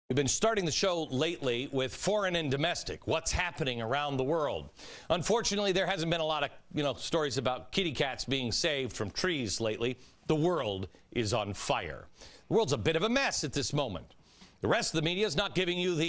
We've been starting the show lately with foreign and domestic, what's happening around the world. Unfortunately, there hasn't been a lot of, stories about kitty cats being saved from trees lately. The world is on fire. The world's a bit of a mess at this moment. The rest of the media is not giving you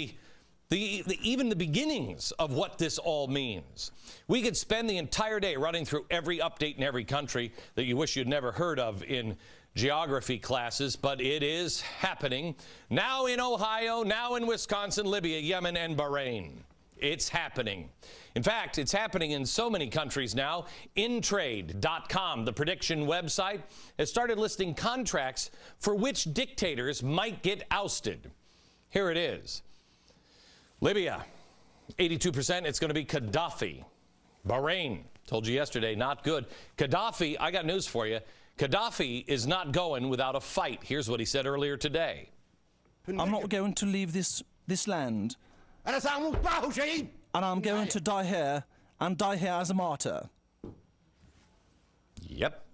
even the beginnings of what this all means. We could spend the entire day running through every update in every country that you wish you'd never heard of in geography classes, but it is happening now in Ohio, now in Wisconsin, Libya, Yemen, and Bahrain. It's happening. In fact, it's happening in so many countries now. Intrade.com, the prediction website, has started listing contracts for which dictators might get ousted. Here it is. Libya, 82%, it's going to be Gaddafi. Bahrain, told you yesterday, not good. Gaddafi, I got news for you. Gaddafi is not going without a fight. Here's what he said earlier today. I'm not going to leave this land. And I'm going to die here, and die here as a martyr. Yep.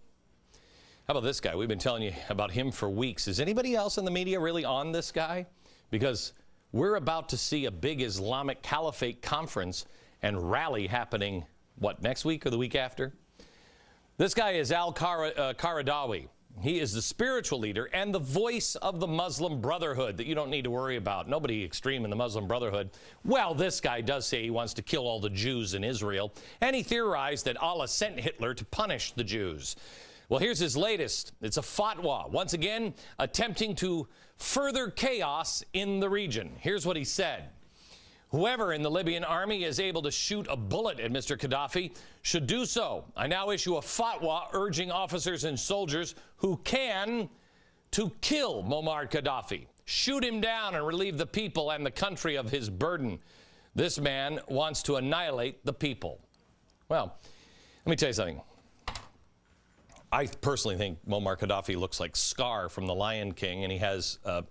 How about this guy? We've been telling you about him for weeks. Is anybody else in the media really on this guy? Because we're about to see a big Islamic Caliphate conference and rally happening, what, next week or the week after? This guy is al-Qaradawi. He is the spiritual leader and the voice of the Muslim Brotherhood that you don't need to worry about. Nobody extreme in the Muslim Brotherhood. Well, this guy does say he wants to kill all the Jews in Israel, and he theorized that Allah sent Hitler to punish the Jews. Well, here's his latest. It's a fatwa, once again attempting to further chaos in the region. Here's what he said. Whoever in the Libyan army is able to shoot a bullet at Mr. Gaddafi should do so. I now issue a fatwa urging officers and soldiers who can to kill Muammar Gaddafi. Shoot him down and relieve the people and the country of his burden. This man wants to annihilate the people. Well, let me tell you something. I personally think Muammar Gaddafi looks like Scar from The Lion King, and he has a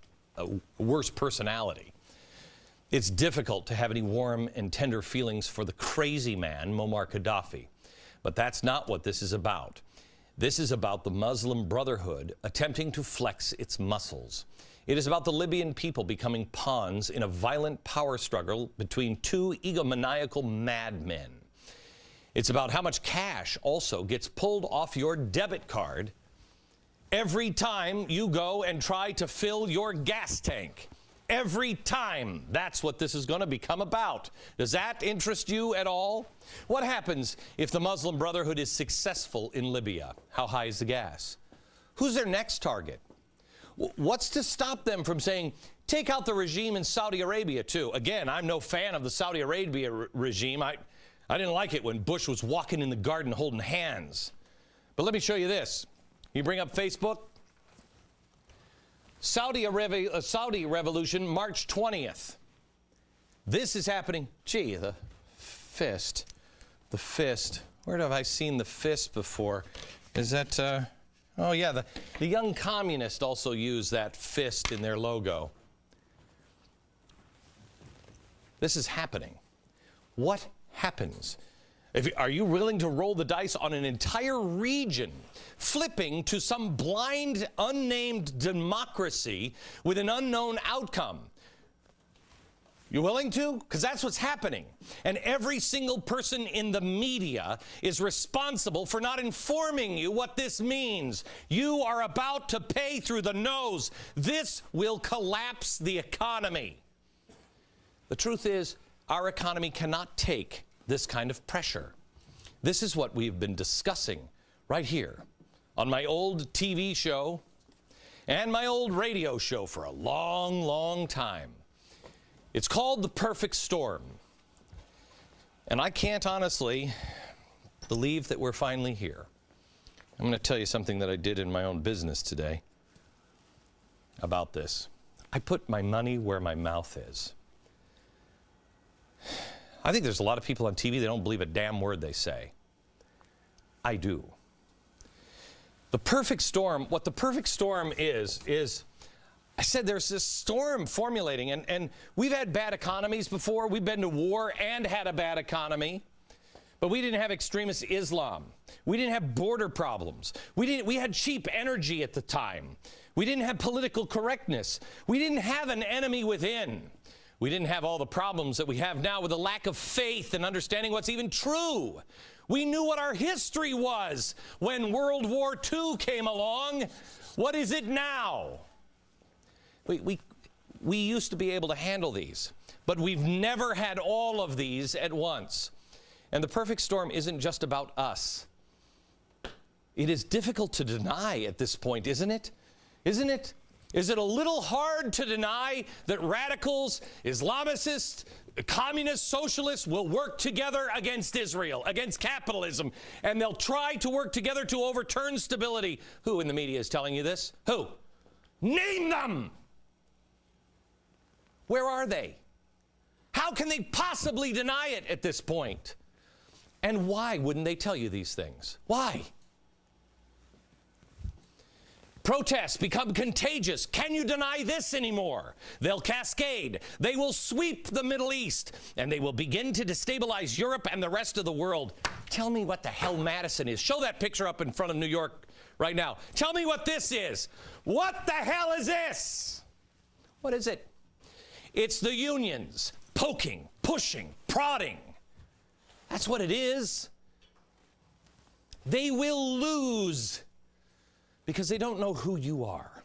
worse personality. It's difficult to have any warm and tender feelings for the crazy man, Muammar Gaddafi. But that's not what this is about. This is about the Muslim Brotherhood attempting to flex its muscles. It is about the Libyan people becoming pawns in a violent power struggle between two egomaniacal madmen. It's about how much cash also gets pulled off your debit card every time you go and try to fill your gas tank. Every time. That's what this is going to become about. Does that interest you at all? What happens if the Muslim Brotherhood is successful in Libya? How high is the gas? Who's their next target? What's to stop them from saying, take out the regime in Saudi Arabia too? Again, I'm no fan of the Saudi Arabia regime. I didn't like it when Bush was walking in the garden holding hands. But let me show you this. You bring up Facebook. Saudi Revolution, March 20th. This is happening. Gee, the fist. The fist. Where have I seen the fist before? Is that, oh yeah, the Young Communist also use that fist in their logo. This is happening. What happens? Are you willing to roll the dice on an entire region, flipping to some blind, unnamed democracy with an unknown outcome? You willing to? Because that's what's happening. And every single person in the media is responsible for not informing you what this means. You are about to pay through the nose. This will collapse the economy. The truth is, our economy cannot take this kind of pressure. This is what we've been discussing right here on my old TV show and my old radio show for a long, long time. It's called The Perfect Storm. And I can't honestly believe that we're finally here. I'm going to tell you something that I did in my own business today about this. I put my money where my mouth is. I think there's a lot of people on TV that don't believe a damn word they say. I do. The perfect storm, what the perfect storm is I said there's this storm formulating, and we've had bad economies before. We've been to war and had a bad economy. But we didn't have extremist Islam. We didn't have border problems. We had cheap energy at the time. We didn't have political correctness. We didn't have an enemy within. We didn't have all the problems that we have now with a lack of faith and understanding what's even true. We knew what our history was when World War II came along. What is it now? We used to be able to handle these, but we've never had all of these at once. And the perfect storm isn't just about us. It is difficult to deny at this point, isn't it? Isn't it? Is it a little hard to deny that radicals, Islamicists, communists, socialists will work together against Israel, against capitalism, and they'll try to work together to overturn stability? Who in the media is telling you this? Who? Name them! Where are they? How can they possibly deny it at this point? And why wouldn't they tell you these things? Why? Protests become contagious. Can you deny this anymore? They'll cascade. They will sweep the Middle East, and they will begin to destabilize Europe and the rest of the world. Tell me what the hell Madison is. Show that picture up in front of New York right now. Tell me what this is. What the hell is this? What is it? It's the unions poking, pushing, prodding. That's what it is. They will lose because they don't know who you are.